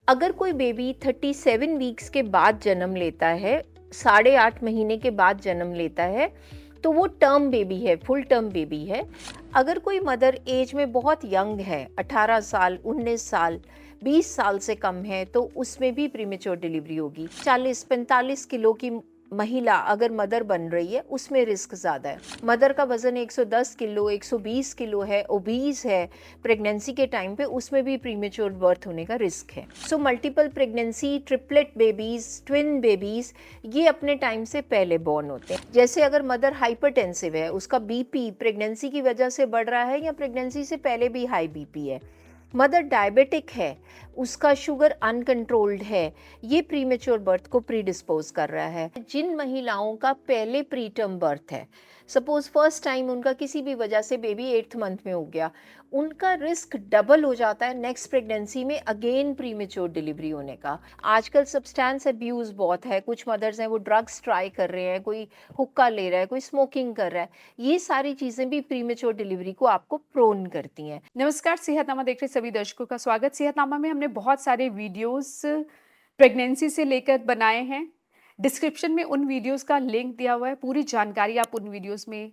अगर कोई baby 37 weeks के बाद जन्म लेता है, 8.5 महीने के बाद जन्म लेता है, तो वो टर्म बेबी है, फुल टर्म बेबी है। अगर कोई मदर एज में बहुत यंग है, 18 साल, 19 साल, 20 साल से कम है, तो उसमें भी प्रीमेच्योर डिलीवरी होगी। 40-45 किलो की महिला अगर मदर बन रही है, उसमें रिस्क ज़्यादा है। मदर का वज़न 110 किलो, 120 किलो है, ओबीज है प्रेगनेंसी के टाइम पे, उसमें भी प्रीमेच्योर बर्थ होने का रिस्क है। So multiple pregnancy, triplet babies, twin babies, ये अपने टाइम से पहले बॉर्न होते हैं। जैसे अगर मदर हाइपरटेंसिव है, उसका बीपी प्रेगनेंसी की वजह से बढ़ रहा है या प्रेगनेंसी से पहले भी हाई बीपी है, मदर डायबिटिक है, उसका शुगर अनकंट्रोल्ड है, ये प्रीमेच्योर बर्थ को प्रीडिस्पोज कर रहा है। जिन महिलाओं का पहले प्रीटर्म बर्थ है, सपोज फर्स्ट टाइम उनका किसी भी वजह से बेबी 8th मंथ में हो गया, उनका रिस्क डबल हो जाता है नेक्स्ट प्रेगनेंसी में अगेन प्रीमेच्योर डिलीवरी होने का। आजकल सब्सटेंस अब्यूज़ बहुत है, कुछ मदर्स हैं वो ड्रग्स ट्राई कर रहे हैं, कोई हुक्का ले रहा है, कोई स्मोकिंग कर रहा है, ये सारी चीज़ें भी प्रीमेच्योर डिलीवरी को आपको प्रोन करती हैं। नमस्कार, सेहतनामा देख रहे सभी दर्शकों का स्वागत। सेहतनामा में हमने बहुत सारे वीडियोस प्रेगनेंसी से लेकर बनाए हैं। डिस्क्रिप्शन में उन वीडियोस का लिंक दिया हुआ है, पूरी जानकारी आप उन वीडियोस में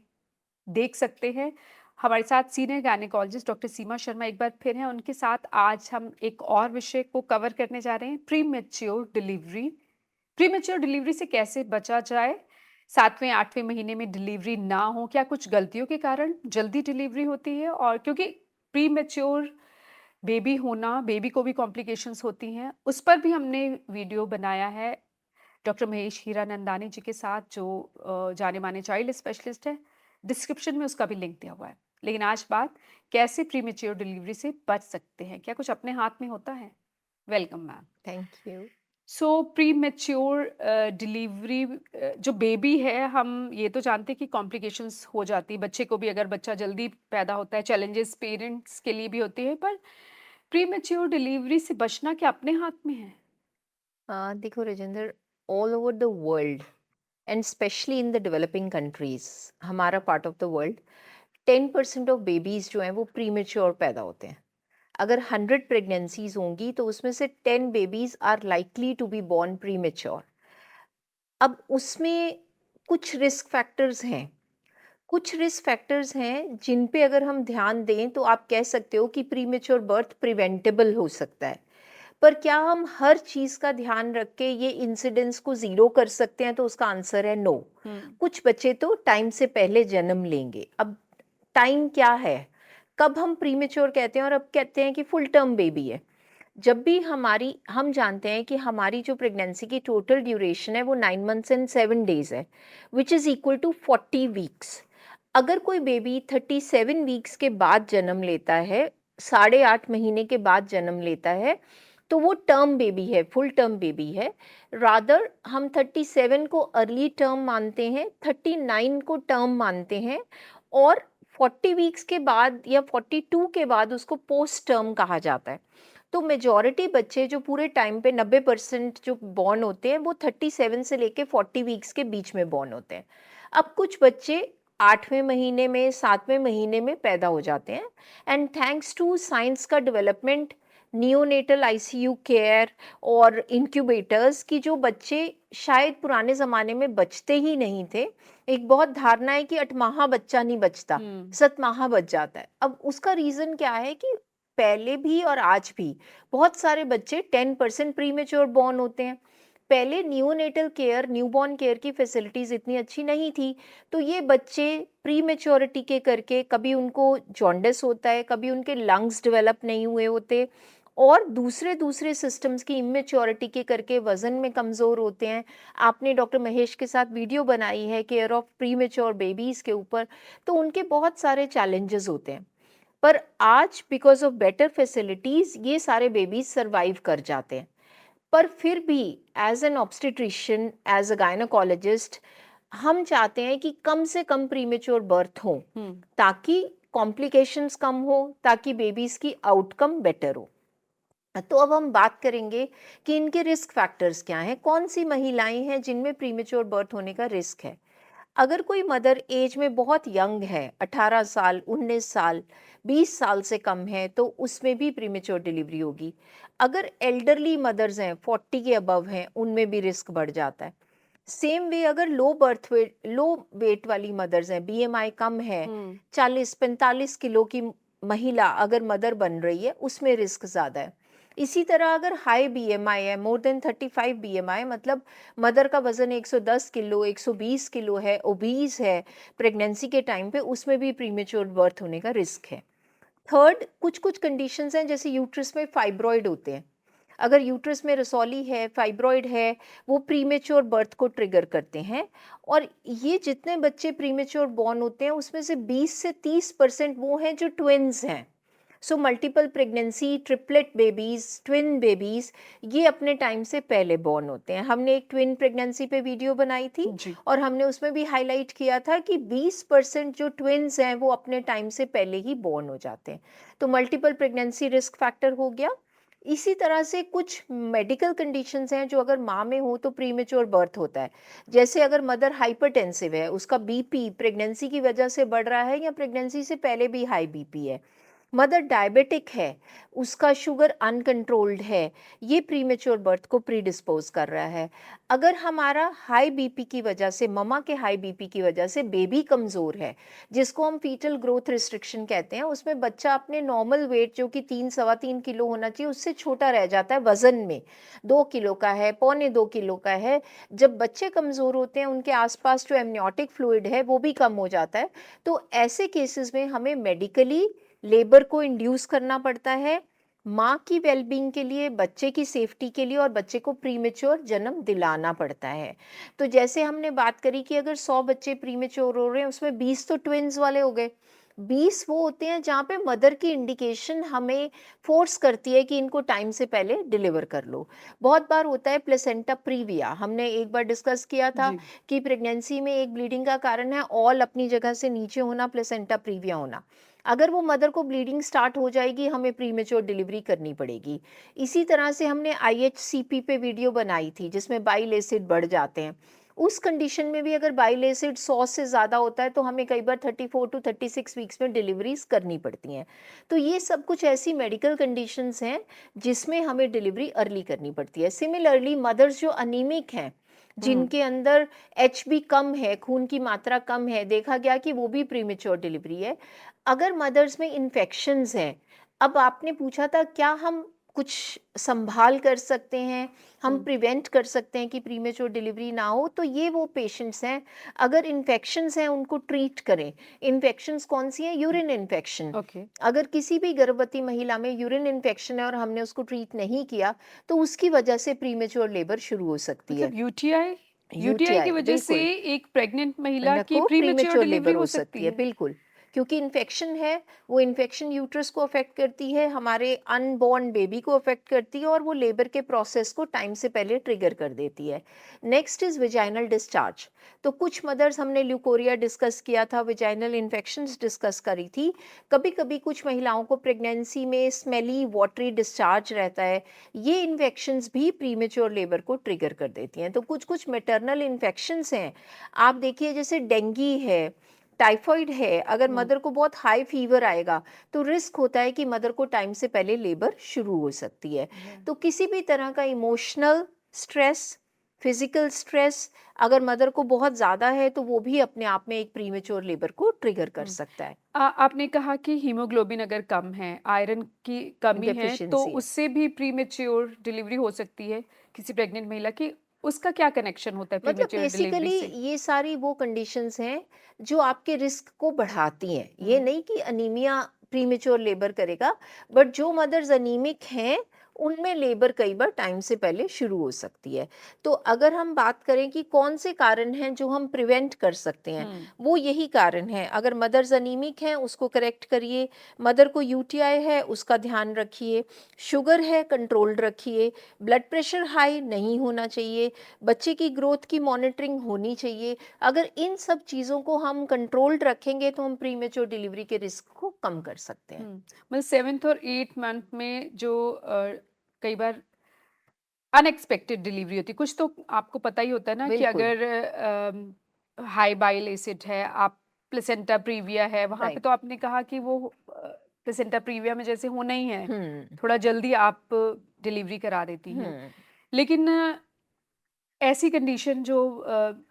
देख सकते हैं। हमारे साथ सीनियर गायनेकोलॉजिस्ट डॉक्टर सीमा शर्मा एक बार फिर हैं। उनके साथ आज हम एक और विषय को कवर करने जा रहे हैं, प्रीमेच्योर डिलीवरी। प्रीमेच्योर डिलीवरी से कैसे बचा जाए, 7वें 8वें महीने में डिलीवरी ना हो, क्या कुछ गलतियों के कारण जल्दी डिलीवरी होती है, और क्योंकि प्रीमेच्योर बेबी होना, बेबी को भी कॉम्प्लिकेशंस होती हैं, उस पर भी हमने वीडियो बनाया है डॉक्टर महेश हीरानंदानी जी के साथ, जो जाने-माने चाइल्ड स्पेशलिस्ट है। डिस्क्रिप्शन में उसका भी लिंक दिया हुआ है। लेकिन आज बात कैसे प्रीमेच्योर डिलीवरी से बच सकते हैं, क्या कुछ अपने हाथ में होता है? Welcome ma'am. Thank you. So premature delivery, जो बेबी है, हम ये तो जानते हैं कि कॉम्प्लिकेशंस हो जाती है बच्चे को भी, अगर बच्चा जल्दी पैदा होता है, चैलेंजेस पेरेंट्स के लिए भी होती है, पर प्रीमेच्योर डिलीवरी से बचना क्या अपने हाथ में है? देखो Rajendra, all over the world and specially in the developing countries, हमारा part of the world, 10% of babies जो हैं वो प्रीमेच्योर पैदा होते हैं। अगर 100 प्रेगनेंसीज होंगी तो उसमें से 10 babies are likely to be born premature. अब उसमें कुछ रिस्क फैक्टर्स हैं, कुछ रिस्क फैक्टर्स हैं जिन पे अगर हम ध्यान दें तो आप कह सकते हो कि प्रीमेच्योर बर्थ प्रिवेंटेबल हो सकता है। पर क्या हम हर चीज़ का ध्यान रख के ये इंसिडेंस को ज़ीरो कर सकते हैं? तो उसका आंसर है नो। हुँ। कुछ बच्चे तो टाइम से पहले जन्म लेंगे। अब टाइम क्या है? कब हम प्रीमेच्योर कहते हैं और अब कहते हैं कि फुल टर्म बेबी है? जब भी हम जानते हैं कि हमारी जो प्रेगनेंसी की टोटल ड्यूरेशन है वो 9 मंथ्स एंड 7 डेज़ है, which is equal to 40 weeks. अगर कोई बेबी 37 वीक्स के बाद जन्म लेता है, 8.5 महीने के बाद जन्म लेता है, तो वो टर्म बेबी है, फुल टर्म बेबी है। रादर हम 37 को अर्ली टर्म मानते हैं, 39 को टर्म मानते हैं, और 40 वीक्स के बाद या 42 के बाद उसको पोस्ट टर्म कहा जाता है। तो मेजॉरिटी बच्चे जो पूरे टाइम पे 90% जो बॉर्न होते हैं वो 37 से लेके 40 वीक्स के बीच में बॉर्न होते हैं। अब कुछ बच्चे 8वें महीने में, 7वें महीने में पैदा हो जाते हैं, एंड थैंक्स टू साइंस का डेवलपमेंट, नियोनेटल आईसीयू केयर और इंक्यूबेटर्स की, जो बच्चे शायद पुराने ज़माने में बचते ही नहीं थे। एक बहुत धारणा है कि 8माहा बच्चा नहीं बचता, हुँ। 7माहा बच जाता है। अब उसका रीज़न क्या है कि पहले भी और आज भी बहुत सारे बच्चे 10% प्रीमेच्योर बॉर्न होते हैं। पहले नियोनेटल केयर, न्यूबॉर्न केयर की फैसिलिटीज़ इतनी अच्छी नहीं थी, तो ये बच्चे प्रीमेच्योरिटी के करके कभी उनको जॉन्डिस होता है, कभी उनके लंग्स डेवलप नहीं हुए होते, और दूसरे दूसरे सिस्टम्स की इमेच्योरिटी के करके वज़न में कमज़ोर होते हैं। आपने डॉक्टर महेश के साथ वीडियो बनाई है केयर ऑफ प्रीमेच्योर बेबीज़ के ऊपर, तो उनके बहुत सारे चैलेंजेस होते हैं। पर आज बिकॉज ऑफ बेटर फैसिलिटीज़ ये सारे बेबीज सर्वाइव कर जाते हैं। पर फिर भी as an obstetrician, as a gynaecologist, हम चाहते हैं कि कम से कम प्रीमेच्योर बर्थ हो, हुँ। ताकि कॉम्प्लिकेशंस कम हो, ताकि बेबीज़ की आउटकम बेटर हो। तो अब हम बात करेंगे कि इनके रिस्क फैक्टर्स क्या हैं, कौन सी महिलाएं हैं जिनमें प्रीमेच्योर बर्थ होने का रिस्क है। अगर कोई मदर एज में बहुत यंग है, 18 साल, 19 साल, 20 साल से कम है, तो उसमें भी प्रीमेच्योर डिलीवरी होगी। अगर एल्डरली मदर्स हैं, 40 के अबव हैं, उनमें भी रिस्क बढ़ जाता है। सेम वे अगर लो वेट वाली मदर्स हैं, बीएमआई कम है, 40-45 किलो की महिला अगर मदर बन रही है, उसमें रिस्क ज़्यादा है। इसी तरह अगर हाई बीएमआई है, मोर देन 35 बीएमआई, मतलब मदर का वजन 110 किलो, 120 किलो है, ओबीज है प्रेगनेंसी के टाइम पे, उसमें भी प्रीमेच्योर बर्थ होने का रिस्क है। थर्ड, कुछ कुछ कंडीशंस हैं, जैसे यूट्रस में फाइब्रॉइड होते हैं। अगर यूट्रस में रसौली है, फाइब्रॉइड है, वो प्रीमेच्योर बर्थ को ट्रिगर करते हैं। और ये जितने बच्चे प्रीमेच्योर बॉर्न होते हैं, उसमें से 20 से 30% वो हैं जो ट्विन्स हैं। So multiple pregnancy, triplet babies, twin babies, ये अपने टाइम से पहले बॉर्न होते हैं। हमने एक ट्विन प्रेगनेंसी पे वीडियो बनाई थी जी। और हमने उसमें भी हाईलाइट किया था कि 20% जो ट्विन्स हैं वो अपने टाइम से पहले ही बॉर्न हो जाते हैं। तो मल्टीपल प्रेगनेंसी रिस्क फैक्टर हो गया। इसी तरह से कुछ मेडिकल कंडीशंस हैं जो अगर माँ में हो तो प्रीमेच्योर बर्थ होता है। जैसे अगर मदर हाइपरटेंसिव है, उसका बीपी प्रेगनेंसी की वजह से बढ़ रहा है या प्रेगनेंसी से पहले भी हाई बीपी है, मदर डायबिटिक है, उसका शुगर अनकंट्रोल्ड है, ये प्रीमेच्योर बर्थ को प्रीडिस्पोज कर रहा है। अगर हमारा हाई बीपी की वजह से, ममा के हाई बीपी की वजह से बेबी कमज़ोर है, जिसको हम फीटल ग्रोथ रिस्ट्रिक्शन कहते हैं, उसमें बच्चा अपने नॉर्मल वेट जो कि 3-3.25 किलो होना चाहिए, उससे छोटा रह जाता है वजन में, 2 किलो का है, 1.25 किलो का है। जब बच्चे कमज़ोर होते हैं, उनके आसपास जो एमनियोटिक फ्लूइड है वो भी कम हो जाता है। तो ऐसे केसेस में हमें मेडिकली लेबर को इंड्यूस करना पड़ता है, माँ की वेलबींग के लिए, बच्चे की सेफ्टी के लिए, और बच्चे को प्रीमेच्योर जन्म दिलाना पड़ता है। तो जैसे हमने बात करी कि अगर 100 बच्चे प्रीमेच्योर हो रहे हैं, उसमें 20 तो ट्विन्स वाले हो गए। 20 वो होते हैं जहाँ पे मदर की इंडिकेशन हमें फोर्स करती है कि इनको टाइम से पहले डिलीवर कर लो। बहुत बार होता है प्लेसेंटा प्रीविया, हमने एक बार डिस्कस किया था जी। कि प्रेगनेंसी में एक ब्लीडिंग का कारण है ऑल अपनी जगह से नीचे होना, प्लेसेंटा प्रीविया होना। अगर वो मदर को ब्लीडिंग स्टार्ट हो जाएगी, हमें प्रीमेच्योर डिलीवरी करनी पड़ेगी। इसी तरह से हमने आईएचसीपी पे वीडियो बनाई थी जिसमें बाइल एसिड बढ़ जाते हैं। उस कंडीशन में भी अगर बाइल एसिड 100 से ज़्यादा होता है तो हमें कई बार 34 टू 36 वीक्स में डिलीवरीज करनी पड़ती हैं। तो ये सब कुछ ऐसी मेडिकल कंडीशंस हैं जिसमें हमें डिलीवरी अर्ली करनी पड़ती है। सिमिलरली मदर्स जो अनीमिक हैं, जिनके अंदर एचबी कम है, खून की मात्रा कम है, देखा गया कि वो भी प्रीमेच्योर डिलीवरी है। अगर मदर्स में इन्फेक्शंस हैं, अब आपने पूछा था क्या हम कुछ संभाल कर सकते हैं, हम प्रिवेंट कर सकते हैं कि प्रीमेच्योर डिलीवरी ना हो, तो ये वो पेशेंट्स हैं, अगर इन्फेक्शंस हैं उनको ट्रीट करें। इन्फेक्शंस कौन सी हैं? Urine infection. ओके। अगर किसी भी गर्भवती महिला में यूरिन इन्फेक्शन है और हमने उसको ट्रीट नहीं किया, तो उसकी वजह से प्रीमेच्योर लेबर शुरू हो सकती है। मतलब यूटीआई यूटीआई की यूटीआई, वजह से बिल्कुल, एक प्रेग्नेंट महिला की नको प्रीमेच्योर प्रीमेच्योर डिलीवरी लेबर हो हो सकती सकती है, है। बिल्कुल। क्योंकि इन्फेक्शन है, वो इन्फेक्शन यूट्रस को अफेक्ट करती है, हमारे अनबॉर्न बेबी को अफेक्ट करती है और वो लेबर के प्रोसेस को टाइम से पहले ट्रिगर कर देती है। Next is vaginal discharge. तो कुछ मदर्स, हमने ल्यूकोरिया डिस्कस किया था, विजाइनल इन्फेक्शंस डिस्कस करी थी। कभी कभी कुछ महिलाओं को प्रेगनेंसी में स्मेली वाटरी डिस्चार्ज रहता है, ये इन्फेक्शंस भी प्रीमेच्योर लेबर को ट्रिगर कर देती हैं। तो कुछ कुछ मेटर्नल इन्फेक्शंस हैं, आप देखिए जैसे डेंगी है, टाइफॉइड है, अगर मदर को बहुत हाई फीवर आएगा तो रिस्क होता है कि मदर को टाइम से पहले लेबर शुरू हो सकती है। तो किसी भी तरह का इमोशनल स्ट्रेस, फिजिकल स्ट्रेस अगर मदर को बहुत ज़्यादा है तो वो भी अपने आप में एक प्रीमेच्योर लेबर को ट्रिगर कर सकता है। आपने कहा कि हीमोग्लोबिन अगर कम है, आयरन की कमी है, तो डेफिशिएंसी है। उससे भी प्रीमेच्योर डिलीवरी हो सकती है किसी प्रेग्नेंट महिला की। उसका क्या कनेक्शन होता है मतलब प्रीमेच्योर डिलीवरी बेसिकली से? ये सारी वो कंडीशंस हैं जो आपके रिस्क को बढ़ाती हैं। ये नहीं कि अनीमिया प्रीमेच्योर लेबर करेगा, बट जो मदर्स अनीमिक हैं उनमें लेबर कई बार टाइम से पहले शुरू हो सकती है। तो अगर हम बात करें कि कौन से कारण हैं जो हम प्रिवेंट कर सकते हैं, वो यही कारण है। अगर मदर्स अनीमिक हैं उसको करेक्ट करिए, मदर को यूटीआई है उसका ध्यान रखिए, शुगर है कंट्रोल्ड रखिए, ब्लड प्रेशर हाई नहीं होना चाहिए, बच्चे की ग्रोथ की मॉनिटरिंग होनी चाहिए। अगर इन सब चीज़ों को हम कंट्रोल्ड रखेंगे तो हम प्रीमेच्योर डिलीवरी के रिस्क को कम कर सकते हैं। मतलब 7th और 8th मंथ में जो कई बार अनएक्सपेक्टेड डिलीवरी होती है, कुछ तो आपको पता ही होता है ना कि बिल्कुल। अगर हाई बाइल एसिड है, आप प्लेसेंटा प्रीविया है, वहाँ पे राइट। तो आपने कहा कि वो प्लेसेंटा प्रीविया में जैसे होना ही है, हुँ, थोड़ा जल्दी आप डिलीवरी करा देती हैं। हुँ। लेकिन ऐसी कंडीशन जो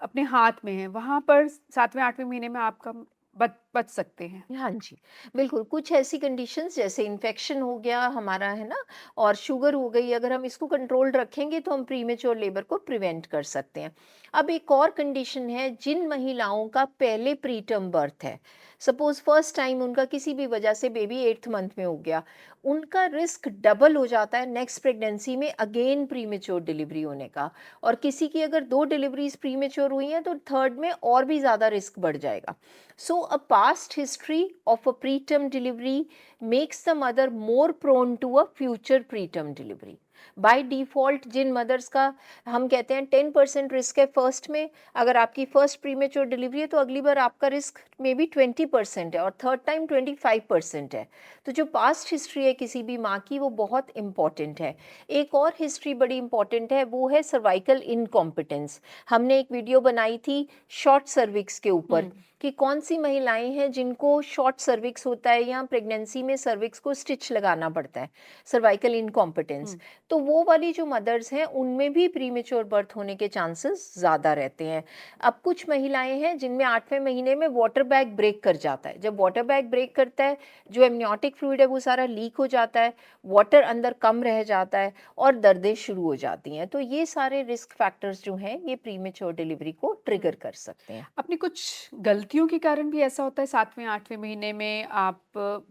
अपने हाथ में है, वहाँ पर 7वें 8वें महीने में आपका बच बच सकते हैं। हाँ जी, बिल्कुल, कुछ ऐसी कंडीशंस जैसे इन्फेक्शन हो गया हमारा, है ना? और शुगर हो गई, अगर हम इसको कंट्रोल रखेंगे तो हम प्रीमेच्योर लेबर को प्रिवेंट कर सकते हैं। अब एक और कंडीशन है, जिन महिलाओं का पहले प्रीटर्म बर्थ है, सपोज़ फर्स्ट टाइम उनका किसी भी वजह से बेबी 8th मंथ में हो गया, उनका रिस्क डबल हो जाता है नेक्स्ट प्रेगनेंसी में अगेन प्रीमेच्योर डिलीवरी होने का। और किसी की अगर 2 डिलीवरीज़ प्रीमेच्योर हुई हैं तो थर्ड में और भी ज़्यादा रिस्क बढ़ जाएगा। So, a past history of a preterm delivery makes the mother more prone to a future preterm delivery. By default जिन मदर्स का हम कहते हैं 10% रिस्क है फर्स्ट में, अगर आपकी फर्स्ट प्रीमेच्योर डिलीवरी है तो अगली बार आपका रिस्क मे बी 20% है और थर्ड टाइम 25% है। तो जो पास्ट हिस्ट्री है किसी भी माँ की वो बहुत इंपॉर्टेंट है। एक और हिस्ट्री बड़ी इंपॉर्टेंट है, वो है सर्वाइकल इनकॉम्पिटेंस। हमने एक वीडियो बनाई थी शॉर्ट सर्विक्स के ऊपर हुँ, कि कौन सी महिलाएं हैं जिनको शॉर्ट सर्विक्स होता है या प्रेगनेंसी में सर्विक्स को स्टिच लगाना पड़ता है, सर्वाइकल इनकॉम्पिटेंस। हुँ। तो वो वाली जो मदर्स हैं उनमें भी प्रीमेच्योर बर्थ होने के चांसेस ज़्यादा रहते हैं। अब कुछ महिलाएं हैं जिनमें 8वें महीने में वाटर बैग ब्रेक कर जाता है। जब वाटर बैग ब्रेक करता है, जो एमनियोटिक फ्लूइड है वो सारा लीक हो जाता है, वाटर अंदर कम रह जाता है और दर्दें शुरू हो जाती हैं। तो ये सारे रिस्क फैक्टर्स जो हैं ये प्रीमेच्योर डिलीवरी को ट्रिगर हुँ। कर सकते हैं। अपनी कुछ गलतियों के कारण भी ऐसा होता है 7वें 8वें महीने में आप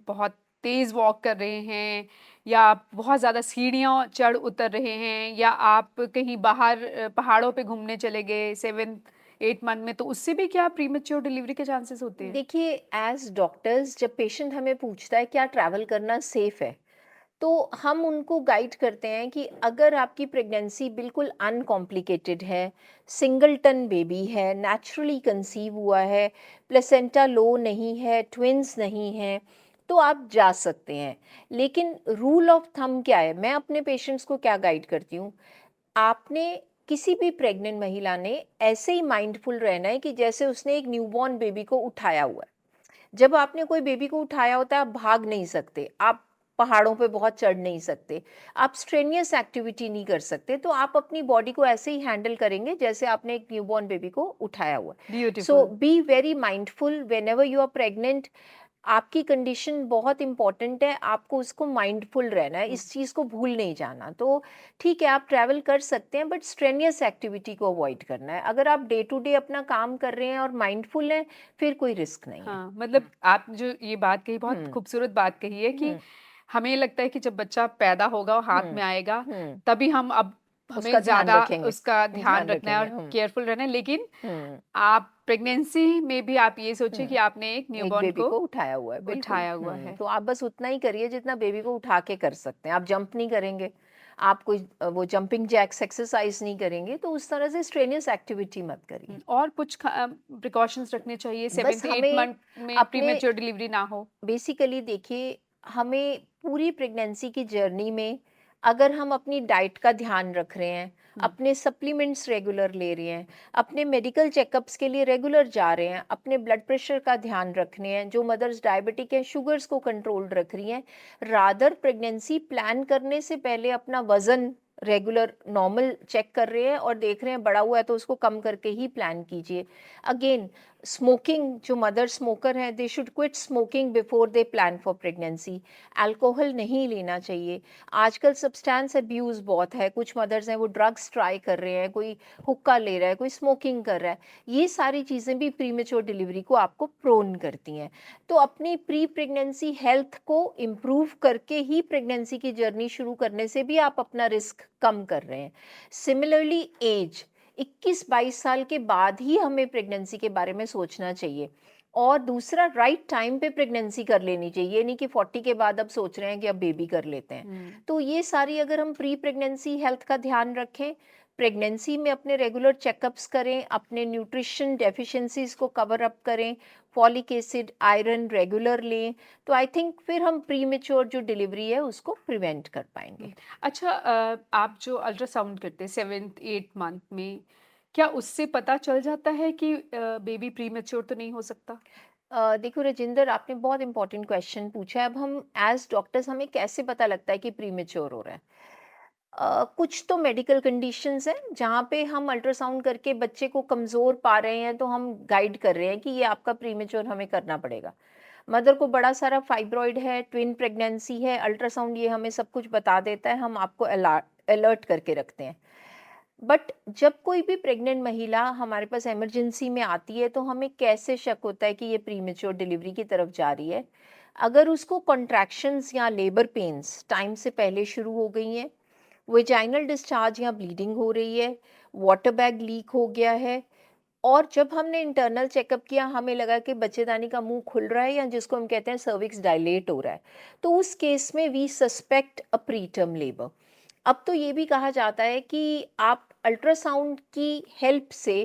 बहुत तेज़ वॉक कर रहे हैं या आप बहुत ज़्यादा सीढ़ियाँ चढ़ उतर रहे हैं या आप कहीं बाहर पहाड़ों पे घूमने चले गए 7th 8th मंथ में, तो उससे भी क्या प्रीमेच्योर डिलीवरी के चांसेस होते हैं? देखिए, एज डॉक्टर्स जब पेशेंट हमें पूछता है क्या ट्रैवल करना सेफ है, तो हम उनको गाइड करते हैं कि अगर आपकी प्रेगनेंसी बिल्कुल अनकॉम्प्लिकेटेड है, सिंगलटन बेबी है, नेचुरली कंसीव हुआ है, प्लेसेंटा लो नहीं है, ट्विंस नहीं है, तो आप जा सकते हैं। लेकिन रूल ऑफ थंब क्या है, मैं अपने पेशेंट्स को क्या गाइड करती हूँ, आपने किसी भी प्रेग्नेंट महिला ने ऐसे ही माइंडफुल रहना है कि जैसे उसने एक न्यूबॉर्न बेबी को उठाया हुआ है। जब आपने कोई बेबी को उठाया होता है, आप भाग नहीं सकते, आप पहाड़ों पे बहुत चढ़ नहीं सकते, आप स्ट्रेनियस एक्टिविटी नहीं कर सकते, तो आप अपनी बॉडी को ऐसे ही हैंडल करेंगे जैसे आपने एक न्यूबॉर्न बेबी को उठाया हुआ है। So beautiful. Be very mindful whenever you are pregnant. आपकी कंडीशन बहुत इंपॉर्टेंट है, आपको उसको माइंडफुल रहना है, हुँ, इस चीज़ को भूल नहीं जाना। तो ठीक है, आप ट्रैवल कर सकते हैं बट स्ट्रेनियस एक्टिविटी को अवॉइड करना है। अगर आप डे टू डे अपना काम कर रहे हैं और माइंडफुल हैं, फिर कोई रिस्क नहीं है। हाँ, मतलब आप जो ये बात कही बहुत हुँ, खूबसूरत बात कही है कि हुँ, हमें लगता है कि जब बच्चा पैदा होगा और हाथ हुँ, में आएगा, हुँ। तभी हम अब हमें उसका ध्यान ज़्यादा रखेंगे, उसका ध्यान ध्यान रखना है रखेंगे। और हुँ, केयरफुल रहना है। लेकिन हुँ, आप प्रेगनेंसी में भी आप ये सोचिए कि हुँ। आपने एक एक न्यूबॉर्न बेबी को को उठाया हुआ है, बिल्कुल। उठाया हुआ हुँ, है। तो आप बस उतना ही करिए जितना बेबी को उठा के कर सकते हैं। आप जंप नहीं करेंगे, आप कोई वो जंपिंग जैक्स एक्सरसाइज़ नहीं करेंगे, तो उस तरह से स्ट्रेनियस एक्टिविटी मत करिए। और कुछ प्रिकॉशंस रखने चाहिए बस 7th 8th हमें मंथ में अपने प्रीमेच्योर डिलीवरी ना हो? बेसिकली देखिए, हमें पूरी प्रेगनेंसी की जर्नी में अगर हम अपनी डाइट का ध्यान रख रहे हैं, हुँ, अपने सप्लीमेंट्स रेगुलर ले रहे हैं, अपने मेडिकल चेकअप्स के लिए रेगुलर जा रहे हैं, अपने ब्लड प्रेशर का ध्यान रखने हैं, जो मदर्स डायबिटिक हैं शुगर्स को कंट्रोल रख रही हैं, रादर प्रेगनेंसी प्लान करने से पहले अपना वज़न रेगुलर नॉर्मल चेक कर रहे हैं और देख रहे हैं बड़ा हुआ है तो उसको कम करके ही प्लान कीजिए। अगेन, स्मोकिंग, जो मदर स्मोकर हैं they should quit smoking before they plan for pregnancy. Alcohol नहीं लेना चाहिए। आजकल सब्सटेंस अब्यूज़ बहुत है, कुछ मदर्स हैं वो ड्रग्स ट्राई कर रहे हैं, कोई हुक्का ले रहा है, कोई स्मोकिंग कर रहा है। ये सारी चीज़ें भी प्रीमेच्योर डिलीवरी को आपको प्रोन करती हैं। तो अपनी प्री प्रेगनेंसी हेल्थ को इम्प्रूव करके ही प्रेगनेंसी की जर्नी शुरू करने से भी आप अपना रिस्क कम कर रहे हैं। सिमिलरली एज, 21-22 साल के बाद ही हमें प्रेगनेंसी के बारे में सोचना चाहिए। और दूसरा, राइट टाइम पे प्रेगनेंसी कर लेनी चाहिए, ये नहीं कि 40 के बाद अब सोच रहे हैं कि अब बेबी कर लेते हैं। हुँ। तो ये सारी अगर हम प्री प्रेगनेंसी हेल्थ का ध्यान रखें, प्रेगनेंसी में अपने रेगुलर चेकअप्स करें, अपने न्यूट्रिशन डेफिशिएंसीज को कवर अप करें, फॉलिक एसिड, आयरन रेगुलर लें, तो आई थिंक फिर हम प्रीमेच्योर जो डिलीवरी है उसको प्रिवेंट कर हुँ। पाएंगे। अच्छा, आप जो अल्ट्रासाउंड करते हैं 7th 8th मंथ में, क्या उससे पता चल जाता है कि बेबी प्रीमेच्योर तो नहीं हो सकता? देखो राजिंदर, आपने बहुत इंपॉर्टेंट क्वेश्चन पूछा है। अब हम एज डॉक्टर्स, हमें कैसे पता लगता है कि प्रीमेच्योर हो रहा है? कुछ तो मेडिकल कंडीशंस हैं जहाँ पे हम अल्ट्रासाउंड करके बच्चे को कमज़ोर पा रहे हैं, तो हम गाइड कर रहे हैं कि ये आपका प्रीमेच्योर हमें करना पड़ेगा। मदर को बड़ा सारा फाइब्रॉइड है, ट्विन प्रेगनेंसी है, अल्ट्रासाउंड ये हमें सब कुछ बता देता है, हम आपको अलर्ट करके रखते हैं। बट जब कोई भी प्रेग्नेंट महिला हमारे पास इमरजेंसी में आती है, तो हमें कैसे शक होता है कि ये प्रीमेच्योर डिलीवरी की तरफ जा रही है? अगर उसको कॉन्ट्रैक्शंस या लेबर पेन्स टाइम से पहले शुरू हो गई हैं, वेजाइनल डिस्चार्ज या ब्लीडिंग हो रही है, वाटर बैग लीक हो गया है, और जब हमने इंटरनल चेकअप किया हमें लगा कि बच्चेदानी का मुंह खुल रहा है, या जिसको हम कहते हैं सर्विक्स डायलेट हो रहा है, तो उस केस में we suspect a preterm labour. अब तो ये भी कहा जाता है कि आप अल्ट्रासाउंड की हेल्प से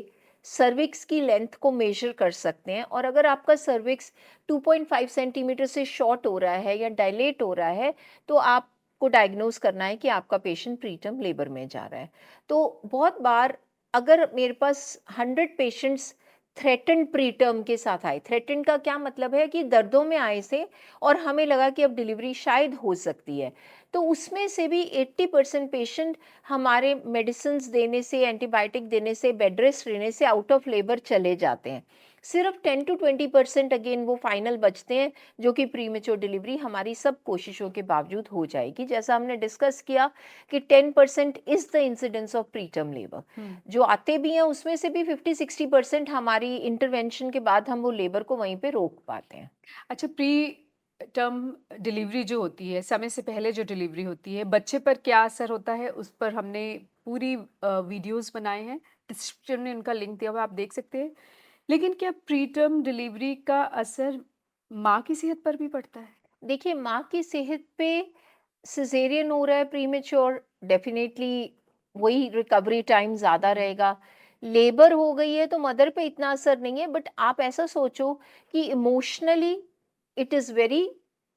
सर्विक्स की लेंथ को मेजर कर सकते हैं, और अगर आपका सर्विक्स 2.5 सेंटीमीटर से शॉर्ट हो रहा है या डायलेट हो रहा है, तो आपको डायग्नोज करना है कि आपका पेशेंट प्रीटर्म लेबर में जा रहा है। तो बहुत बार अगर मेरे पास 100 पेशेंट्स थ्रेटन्ड प्रीटर्म के साथ आए, थ्रेटन्ड का क्या मतलब है कि दर्दों में आए से और हमें लगा कि अब डिलीवरी शायद हो सकती है, तो उसमें से भी 80% पेशेंट हमारे मेडिसिन्स देने से, एंटीबायोटिक देने से, बेड रेस्ट लेने से आउट ऑफ लेबर चले जाते हैं। सिर्फ 10 to 20% अगेन वो फाइनल बचते हैं, जो कि प्रीमेच्योर डिलीवरी हमारी सब कोशिशों के बावजूद हो जाएगी। जैसा हमने डिस्कस किया कि 10% is the incidence of preterm labour. जो आते भी हैं उसमें से भी 50-60% हमारी इंटरवेंशन के बाद हम वो लेबर को वहीं पे रोक पाते हैं। अच्छा, प्री टर्म डिलीवरी जो होती है, समय से पहले जो डिलीवरी होती है, बच्चे पर क्या असर होता है, उस पर हमने पूरी वीडियोज़ बनाए हैं, डिस्क्रिप्शन में उनका लिंक दिया हुआ है, आप देख सकते हैं। लेकिन क्या प्री टर्म डिलीवरी का असर माँ की सेहत पर भी पड़ता है? देखिए, माँ की सेहत पे सिजेरियन हो रहा है प्रीमेच्योर, डेफिनेटली वही रिकवरी टाइम ज़्यादा रहेगा। लेबर हो गई है तो मदर पे इतना असर नहीं है, बट आप ऐसा सोचो कि emotionally it is very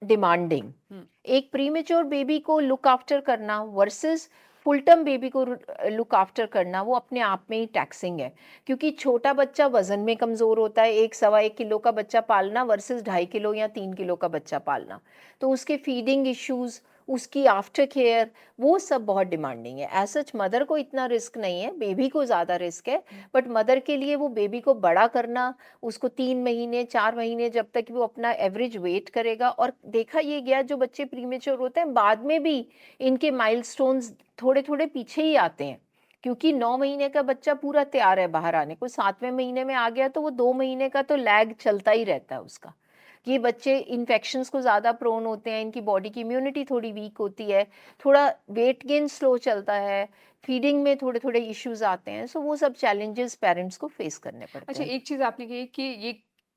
demanding. हुँ। एक प्रीमेच्योर बेबी को लुक आफ्टर करना वर्सेस फुल टर्म बेबी को लुक आफ्टर करना, वो अपने आप में ही टैक्सिंग है। क्योंकि छोटा बच्चा वजन में कमज़ोर होता है, 1 सवा 1 किलो का बच्चा पालना वर्सेस 2.5 किलो या 3 किलो का बच्चा पालना, तो उसके फीडिंग इश्यूज़, उसकी आफ्टर केयर, वो सब बहुत डिमांडिंग है। एज सच मदर को इतना रिस्क नहीं है, बेबी को ज़्यादा रिस्क है, बट मदर के लिए वो बेबी को बड़ा करना, उसको 3 महीने 4 महीने जब तक वो अपना एवरेज वेट करेगा। और देखा ये गया, जो बच्चे प्रीमेच्योर होते हैं बाद में भी इनके माइलस्टोन्स थोड़े थोड़े पीछे ही आते हैं, क्योंकि 9 महीने का बच्चा पूरा तैयार है बाहर आने को, 7वें महीने में आ गया तो वो 2 महीने का तो लैग चलता ही रहता है उसका। ये बच्चे इन्फेक्शंस को ज़्यादा प्रोन होते हैं, इनकी बॉडी की इम्यूनिटी थोड़ी वीक होती है, थोड़ा वेट गेन स्लो चलता है, फीडिंग में थोड़े थोड़े इश्यूज आते हैं, सो वो सब चैलेंजेस पेरेंट्स को फेस करने पड़ते अच्छा, हैं। एक चीज़ आपने कही कि ये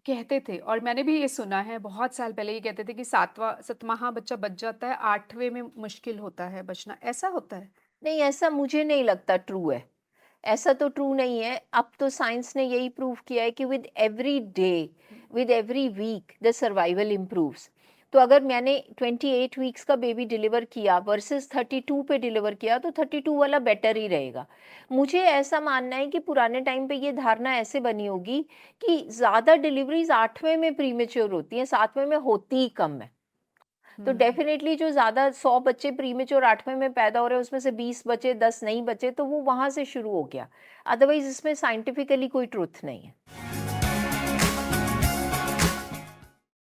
कहते थे और मैंने भी ये सुना है, बहुत साल पहले ये कहते थे कि 7वाँ बच्चा बच जाता है, 8वें में मुश्किल होता है बचना, ऐसा होता है? नहीं, ऐसा मुझे नहीं लगता ट्रू है। ऐसा तो ट्रू नहीं है। अब तो साइंस ने यही प्रूव किया है कि with every day, with every week the survival improves. तो अगर मैंने 28 वीक्स का बेबी डिलीवर किया वर्सेस 32 पे डिलीवर किया, तो 32 वाला बेटर ही रहेगा। मुझे ऐसा मानना है कि पुराने टाइम पे ये धारणा ऐसे बनी होगी कि ज़्यादा डिलीवरीज 8वें में प्रीमेच्योर होती हैं, 7वें में होती ही कम है। तो हुँ। डेफिनेटली जो ज़्यादा 100 बच्चे प्रीमेच्योर 8वें में पैदा हो रहे हैं, उसमें से 20 बचे, 10 नहीं बचे, तो वो वहाँ से शुरू हो गया। अदरवाइज़ इसमें साइंटिफिकली कोई ट्रुथ नहीं है।